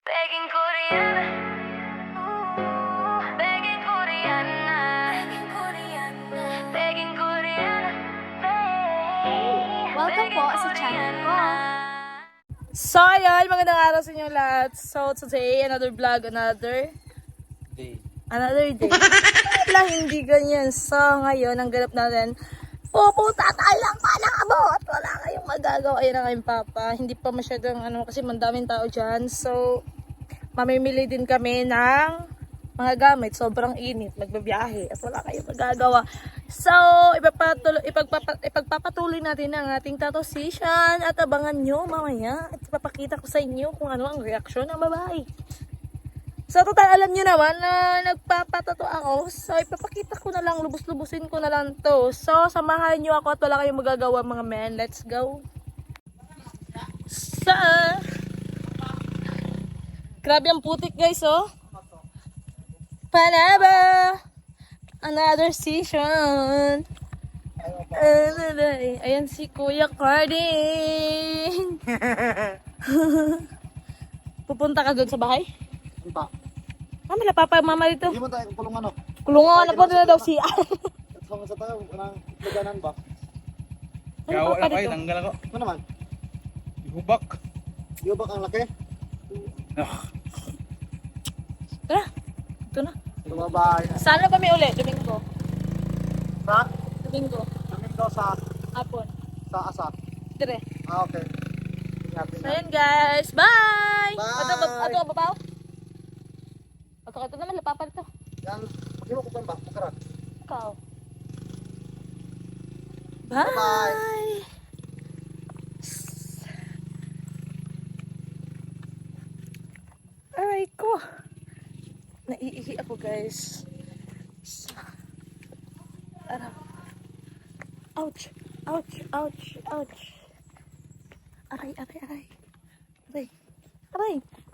Begging Korean, begging Korean, begging Korean. Welcome po sa channel ko. So, ayun, magandang araw sa inyo lahat. So, today, another vlog, another day. Wala, hindi ganyan. So, ngayon, ang ganap natin, pupunta tayo lang pa ng abot. Wala kayong magagawa. Ayun ang aking papa. Hindi pa masyadong, kasi mandaming tao dyan. So, mamimili din kami ng mga gamit. Sobrang init, magbabiyahe. At wala kayong magagawa. So, ipagpapatuloy natin ang ating tattoo session. At abangan nyo mamaya. At ipapakita ko sa inyo kung ano ang reaksyon ng babae. So, total, alam nyo naman na nagpapatato ako. So, ipapakita ko na lang, lubos-lubusin ko na lang to. So, samahan nyo ako at wala kayong magagawa mga men. Let's go. So, grabe ang putik guys, oh. Panaba! Another session. Ayan si Kuya Carding. Pupunta ka doon sa bahay? Punta. Mala papa mama dito. Hindi mo tayo kulungan, no? Kulungan na po na daw siya. Sama sa tayo, kanang laganan ba? Ano papa dito? Tanggal ako. Ano naman? Hubak. Yubak ang laki? Tara. Ito na. Tumabay. Saan na kami ulit? Domingo. Sa? Domingo. Domingo sa Hapon. asa. Dire. Ah, okay. So yan guys. Bye! Bye! Ato babaw? Ito naman, lapapa ito. Yan, pag-iwa ko ba? Pagkarat. Ikaw. Bye! Aray ko. Naiihi ako guys. Ara. Ouch! Ouch! Ouch! Ouch! Aray!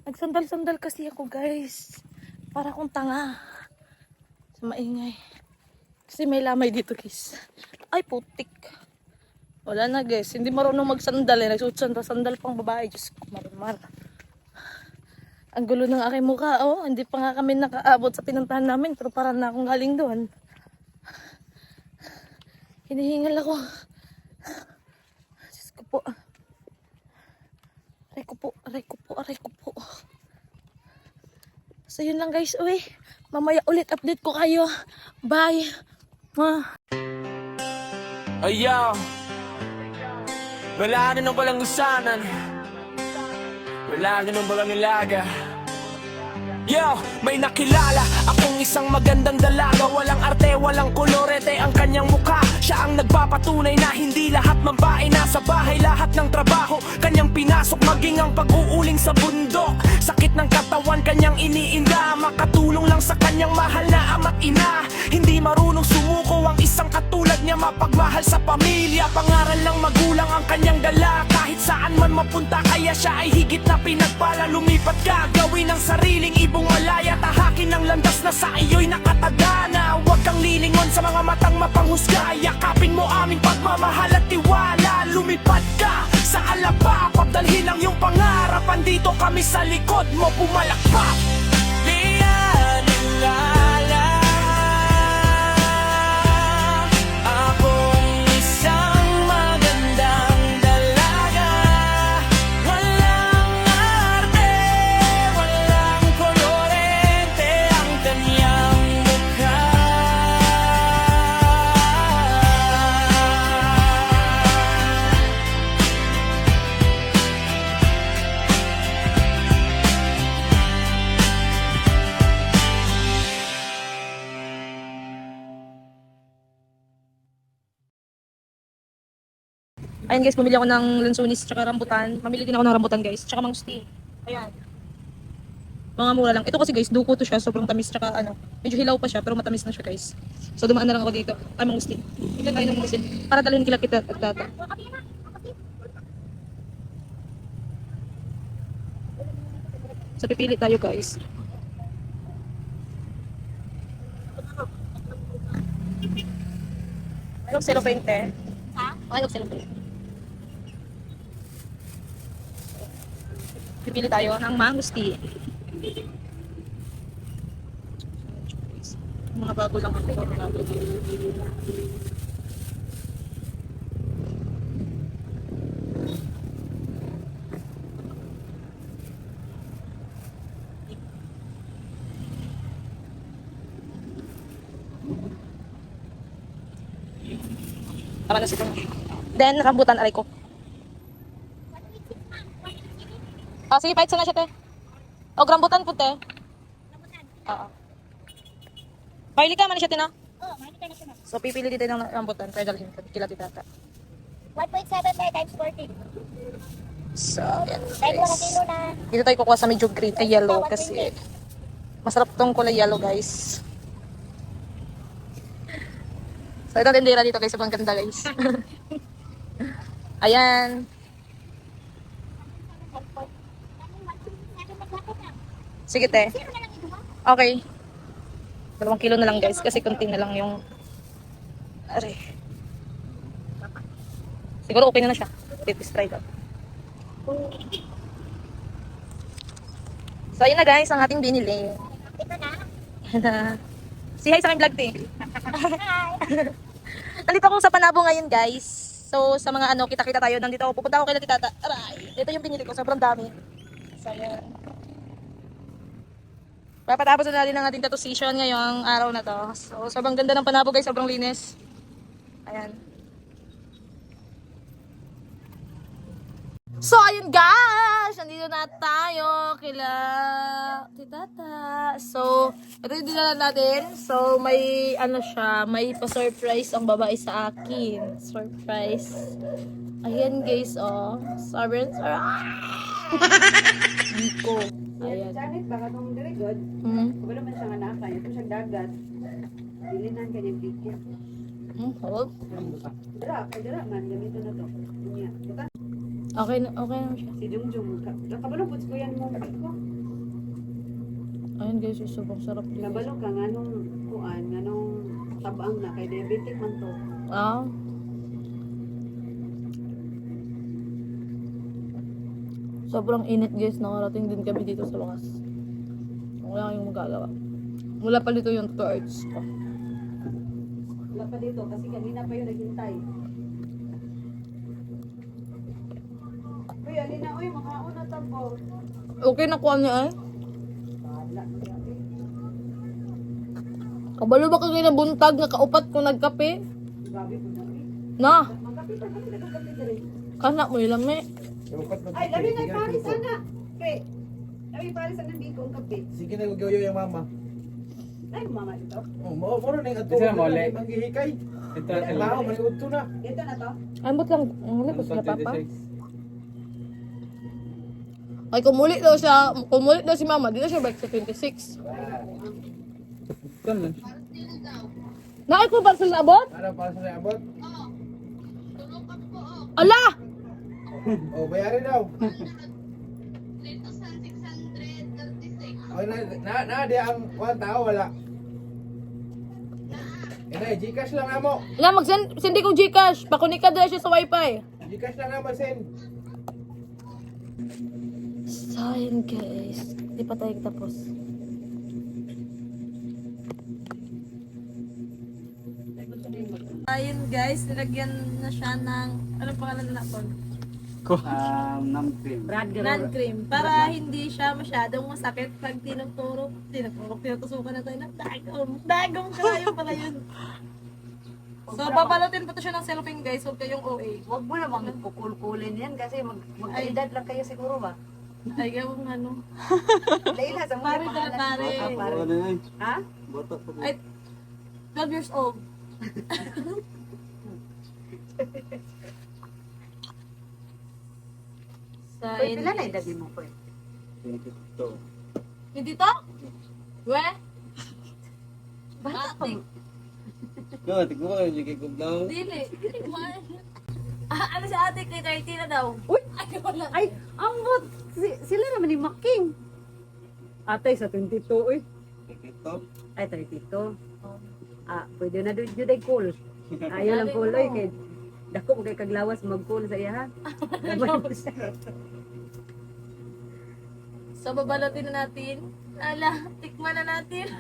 Nagsandal-sandal kasi ako guys. Para akong tanga. Sa maingay. Kasi may lamay dito guys. Ay putik. Wala na guys. Hindi marunong magsandal eh. Nagsutsandal pang babae. Diyos ko, marimar. Ang gulo ng aking mukha, oh. Hindi pa nga kami nakaabot sa pinuntahan namin. Pero parang na akong galing doon. Hinihingal ako. Diyos ko po. Aray ko po. So yun lang guys. Uy, mamaya ulit update ko kayo. Bye. Ayaw, wala na nang walang usanan, wala na nang walang ilaga. Yo, may nakilala akong isang magandang dalaga. Walang arte, walang kolorete ang kanyang mukha. Siya ang nagpapatunay na hindi lahat mabae nasa bahay. Lahat ng trabaho kanyang pinasok, maging ang pag-uuling sa bundok. Sakit ng katawan kanyang iniinda, makatulong lang sa kanyang mahal na ama't ina. Hindi marunong sumuko ang isang katulad niya, mapagmahal sa pamilya. Pangaral ng magulang ang kanyang dala, kahit saan man mapunta. Kaya siya ay higit na pinagpala. Lumipat ka, gawin ang sariling ibong malaya. Tahakin ang landas na sa iyo'y nakatagana. Huwag kang lilingon sa mga matang mapanghusga. Yakapin mo aming pagmamahal at tiwala. Lumipad ka sa alapa, pagdalhin ang iyong pangarap. Andito kami sa likod mo, pumalakpak. Diyan ilala, akong isang magandang dalaga. Walang arte, walang kolorente ang kanyang mukha. Ayan guys, bumili ako ng lansunis tsaka rambutan. Mamili din ako ng rambutan guys. Tsaka mangustin. Ayan. Mga mura lang. Ito kasi guys, duko to siya. Sobrang tamis tsaka medyo hilaw pa siya pero matamis na siya guys. So dumaan na lang ako dito. Ay, mangustin. Ito tayo ng mangustin. Para dalhin kita at tata. So pipili tayo guys. Anong cellophane te? Ha? Anong cellophane? Pipili tayo ng mangosteen. Mga bago lang ang puro natin. Tama na siguro. Then, rambutan, aray ko. Ah, sige, pahit sana siya, te. O, rambutan po, te. Oo. Pahili ka man siya, te, no? Oo, mahal ka na siya. So, pipili dito ng rambutan para dalhin ko kila titata. 1.7 by times 40. So, yan Dahil 1 guys. kilo na. Dito tayo kukuha sa medyo green, ay yellow kasi masarap tong kulay yellow, guys. So, ito tindera dito guys, ang ganda guys. Ayan. Sige, te. Okay. 2 kilo na lang guys, kasi kunti na lang yung... Aray. Siguro okay na siya. Let's try that. So, ayun na guys, ang ating binili. Ito na. Si hi sa aking vlog, te. Nandito ako sa Panabo ngayon, guys. So, sa mga ano, kita-kita tayo. Nandito ako, pupunta ako kay Tata. Aray, ito yung binili ko. Sobrang dami. So, ayan. Papatapos na natin ang ating tattoo session ngayong araw na to. So, sobrang ganda ng Panabo, guys. Sobrang linis. Ayan. So, ayun guys! Nandito na tayo kila Titata. So, ito yung dinala natin. So, may ano siya, may pa-surprise ang babae sa akin. Surprise. Ayan guys, oh. Sobrang sarap. Biko. Ayan. Janet, baka itong very good. Wala man siyang anak, kaya ito siyang dagat. Dilinan kanyang bigyan. Hold. Dira man, gamito na to. Niya. Buka, Okay na siya. si Jungjung. Kabalo po, ko yan mo ko. Ayan guys, sobrang sarap din. Kabalo ka, nganong kuan, nganong tabang na, kay diabetic man to. Ah. Sobrang init guys, nakarating din kami dito sa wakas. Wala kayong magagawa. Mula pa dito yung tattoo arts ko. Wala pa dito, kasi kanina pa yun naghintay. Uy, alina, uy, makauna tabo. Okay na kuha niya eh. Wala, grabe. Kabalo ba kayo na buntag na kaupat kung nagkape? Grabe po na, uy. Na, Magkapit kami, nagkakapit na rin. kana mo ilang me. Ay, labi na Paris, sana. Pre, labi Paris, sana biko ang kape. Sige na gugyo yung mama. Ay, mama ito. Oh, mo rin ang ato. Isa mo, le. Manghihikay. Ito Ang lao, maniud to na. Ito na to. Ambot lang, muli ko sila papa. Ay, kumulit daw si mama, di na siya bike sa 26. Kan. Nakay ko ba sila abot? Ano para sa abot? Ala! Oh, bayarin daw. Oh, na dia ang kuan tao wala. Ina, Gcash lang amo. Nga, mag-send ko Gcash. Pakunika doon siya sa wifi. Gcash lang amo send. So, ayun guys. Di pa tayo tapos. Ayun guys, nilagyan na siya ng, anong pangalan na po? Nampin. Nan cream. Para hindi siya masyadong masakit pag tinutusukan na tayo ng dagong. Dagong kayo pala yun. So, papalutin ko to siya ng cellophane guys. Huwag kayong OA. Huwag mo namang kukulkulin yan kasi mag-edad lang kayo siguro ba? Ay, gawang ano. Leila, sa mga Pare ka, pangalan. pare. Ah, pare. Ha? Ay, 12 years old. So, Uy, pila na edad mo ko eh? hindi to? We? Bata pa. No, tigmo ko yung gigig daw. Dili. Ano si ate kay 30 na daw? Uy! Ay, wala. Ay, ambot! Sila naman ni Making. Atay, sa 22 uy. Ito. Ay, 32. Ah, pwede na doon ay cool. Ayaw lang cool oy. Kay, dako mo kay kaglawas mag-cool sa iya ha. So, babalatin na natin. Ala, tikman na natin.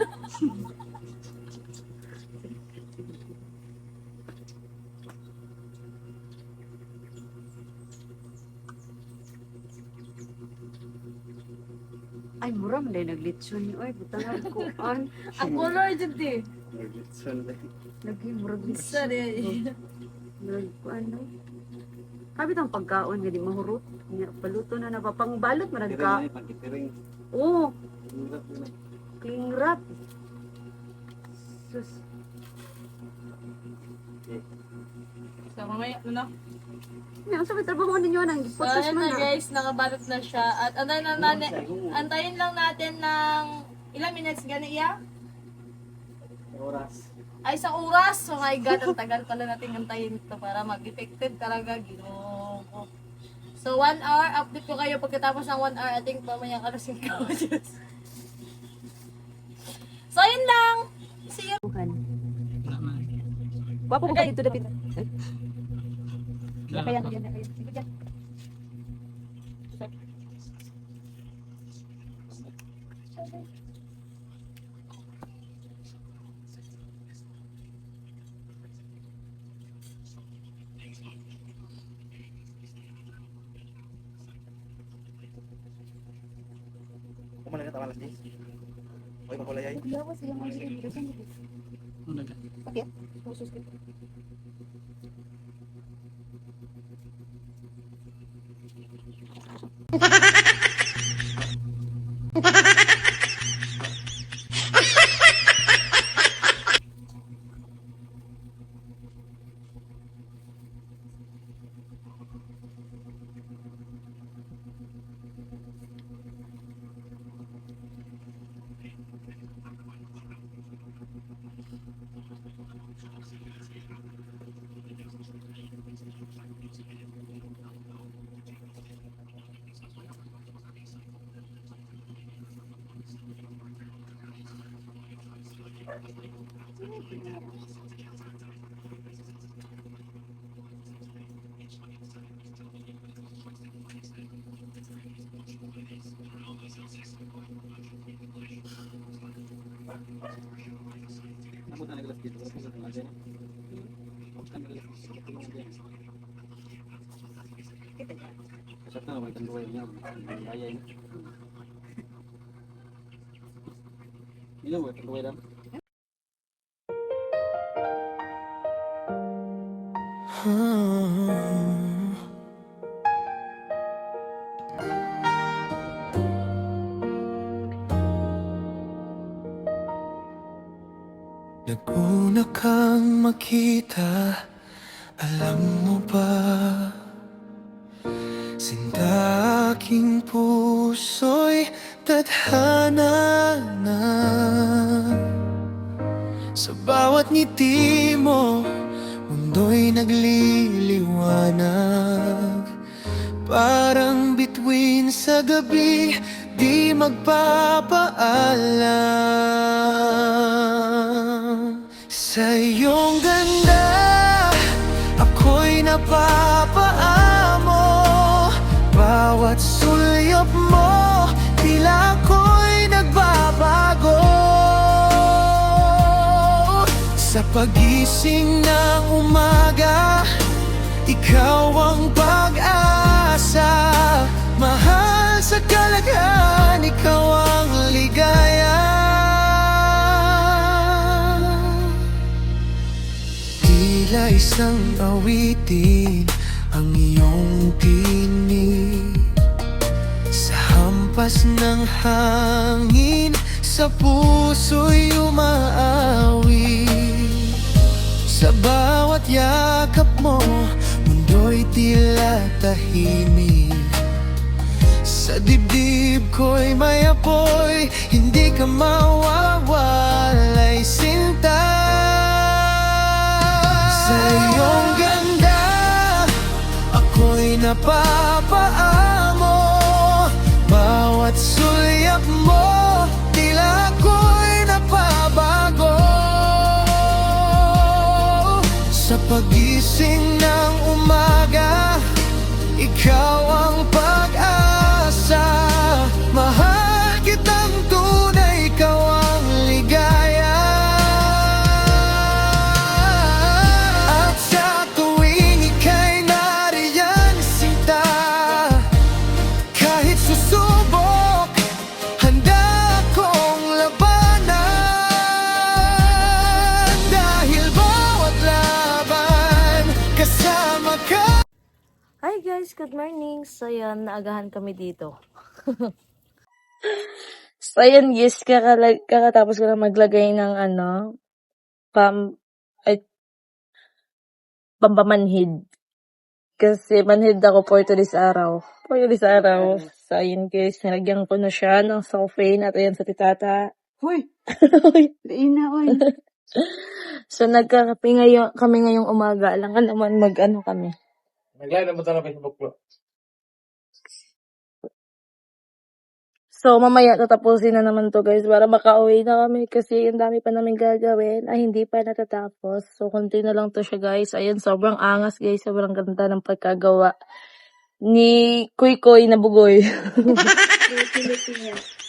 Ay, mura man dahil naglitson niyo. Ay, butang ang kuan. Ang color dyan di. Lagi, murag Sorry. murag kuan no. Kabit ang pagkaon nga di mahurot. Nga, paluto na napapangbalot marag ka. Oo, cling wrap. Sus. So, mamaya, ano? Nga, sa trabaho ninyo nang So, ipotos ayan man na na. guys, nakabalot na siya. At antayin lang natin ng ilang minutes gani iya? Oras. Ay, sa oras. Oh my God, ang tagal pala natin antayin ito para mag-effective talaga. Ginoo ko. So, 1 hour. Update ko kayo pagkatapos ng 1 hour. I think pamayang alas 5. So, ayun lang. See you. Wapo ko dito dapit. Kaya yan. Sige dyan. Kumain ka tawalas di. Oy, makulay ay. Yawa siya mga illusion. Okay. Pusus kita. Napunta na galas dito. Kasi sa tanggal din. Napunta na galas dito. Kasat na naman itong niya. Bayay. Hindi mo itong duway lang. Naguna kang makita, alam mo ba? Sinta aking puso'y tadhana na. Sa bawat ngiti mo, mundo'y nagliliwanag. Parang bituin sa gabi, di magpapaalam. Sa iyong ganda, ako'y napapaamo. Bawat sulyap mo, tila ako'y nagbabago. Sa pagising ng umaga, ikaw ang pag-asa. Mahal sa kalagayan, ikaw ang ligaya. Tila isang awitin ang iyong tinig. Sa hampas ng hangin, sa puso'y umaawi. Sa bawat yakap mo, mundo'y tila tahimik. Sa dibdib ko'y may apoy, hindi ka mawawalay, sinta. Sa iyong ganda, ako'y napapaamo. Bawat sulyap mo, tila ako'y napabago. Sa pagising ng umaga, ikaw ang pag-asa. Mahal morning. So, yan, naagahan kami dito. So, yan, guys, kakatapos ko na maglagay ng pampamanhid. Kasi manhid ako for today's araw. So, ayun, guys, nilagyan ko na siya ng sulfane at ayan sa titata. Hoy! Lain na, oy. So, nagkakape kami ngayong umaga. Alam ka naman kami. Nag-live na mo sa Facebook bro. So, mamaya tatapusin na naman to guys para makauwi na kami kasi ang dami pa namin gagawin ay hindi pa natatapos. So, konti na lang to siya guys. Ayun, sobrang angas guys. Sobrang ganda ng pagkagawa ni Kuy na bugoy.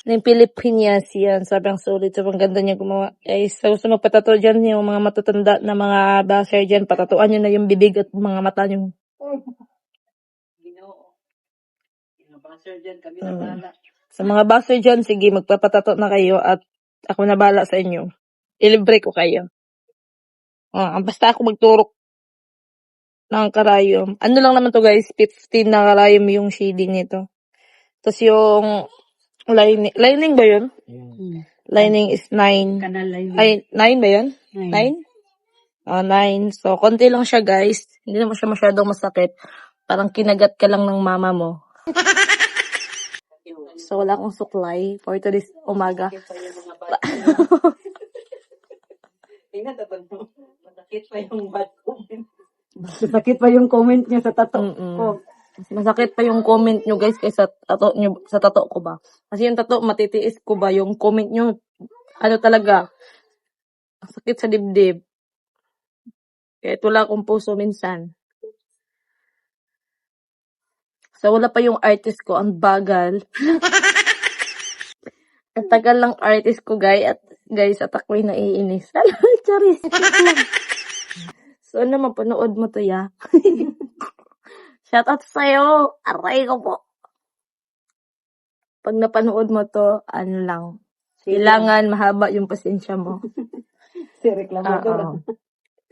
Ng Pilipinas yan. Sobrang solid. Sobrang ganda niya gumawa. Guys, so gusto magpatato dyan yung mga matatanda na mga basher dyan. Patatuan nyo na yung bibig at mga mata nyo. Sa mga basher dyan, sige, magpapatato na kayo at ako na bahala sa inyo. Ilibre ko kayo. Basta ako magturok ng karayom. Ano lang naman to guys, 15 na karayom yung shading nito. Tapos yung lining ba yun? Lining is 9. Kanal line. Ay, 9 ba yun? 9? 9. So, konti lang siya guys. Hindi naman siya masyadong masakit. Parang kinagat ka lang ng mama mo. So, wala akong suklay for today's umaga. Sakit pa yung comment niya sa tato ko. Masakit pa yung comment nyo guys kaysa sa tato ko ba. Kasi yung tato, matitiis ko ba. Yung comment nyo, talaga, sakit sa dibdib. Kahit wala akong puso minsan. So, wala pa yung artist ko. Ang bagal. Ang tagal lang artist ko, guys. At ako'y naiinis. Charis. So, mapanood mo to, ya. Shoutout sa'yo. Aray ko po. Pag napanood mo to, lang. Kailangan mahaba yung pasensya mo. Si reklamador.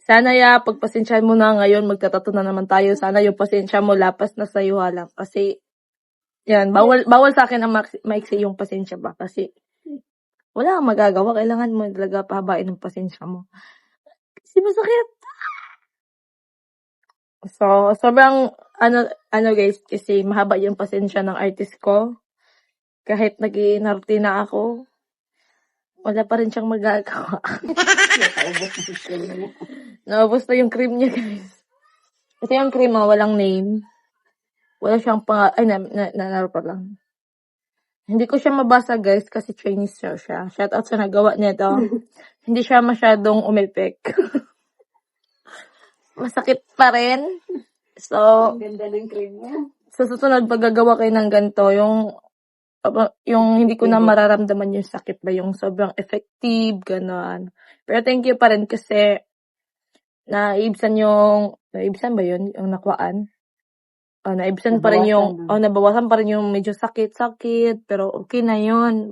Sana pagpasensyahan mo na ngayon, magtatato na naman tayo. Sana yung pasensya mo lapas na sa'yo lang. Kasi, yan, bawal sa akin ang maiksi yung pasensya ba. Kasi, wala kang magagawa. Kailangan mo talaga pahabain ng pasensya mo. Kasi masakit. So, sobrang, guys, kasi mahaba yung pasensya ng artist ko. Kahit nag-inarte na ako, wala pa rin siyang magagawa. Naubos na yung cream niya, guys. Kasi yung cream, walang name. Wala siyang pa lang. Hindi ko siya mabasa, guys, kasi Chinese siya. Shoutout sa nagawa niya to. Hindi siya masyadong umepek. Masakit pa rin. So, Ganda ng cream niya. sa susunod, pag gagawa kayo ng ganito, yung hindi ko na mararamdaman yung sakit ba, yung sobrang effective, gano'n. Pero thank you pa rin kasi naibsan ba yun? Yung nakuhaan? Naibsan pa rin nabawasan pa rin yung medyo sakit, pero okay na yun.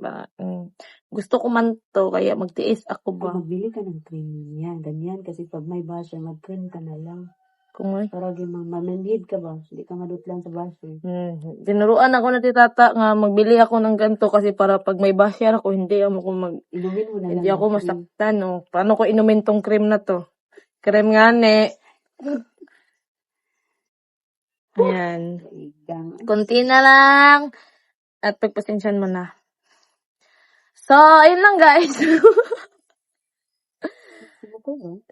Gusto ko man to, kaya magtiis ako ba? Magbili ka ng cream niya. Ganyan, kasi pag may basher, mag-cream ka na lang. Kung Para manhid ka ba? Hindi ka madutlan sa basher. Tinuruan ako na titata nga magbili ako ng ganito kasi para pag may basher ako, hindi Inumin mo na lang. hindi ako masaktan. No? Paano ko inumin tong cream na to? Cream nga Ayan. Kunti na lang. At pagpasensyan mo na. So, ayun lang guys.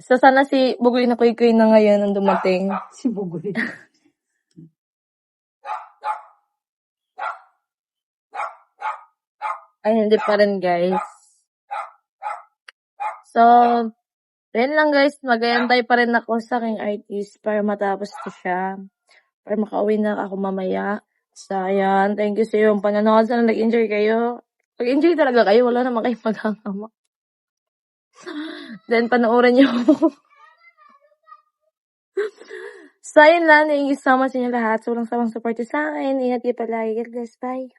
So, sana si Bugoy na Kuy na ngayon ang dumating. Si Bugoy. Ay, hindi pa rin guys. So, ayun lang guys. Mag-aantay pa rin ako sa aking artist para matapos ko siya. Para makauwi na ako mamaya. So, ayan. Thank you sa iyong panonood. Sana nag-enjoy kayo. Pag-enjoy talaga kayo. Wala naman kayong magkakama. Then, panoorin nyo. So, ayun lang. Thank you so much sa inyo lahat. So, walang sawang support sa akin. Ingat kayo palagi. God bless. Bye.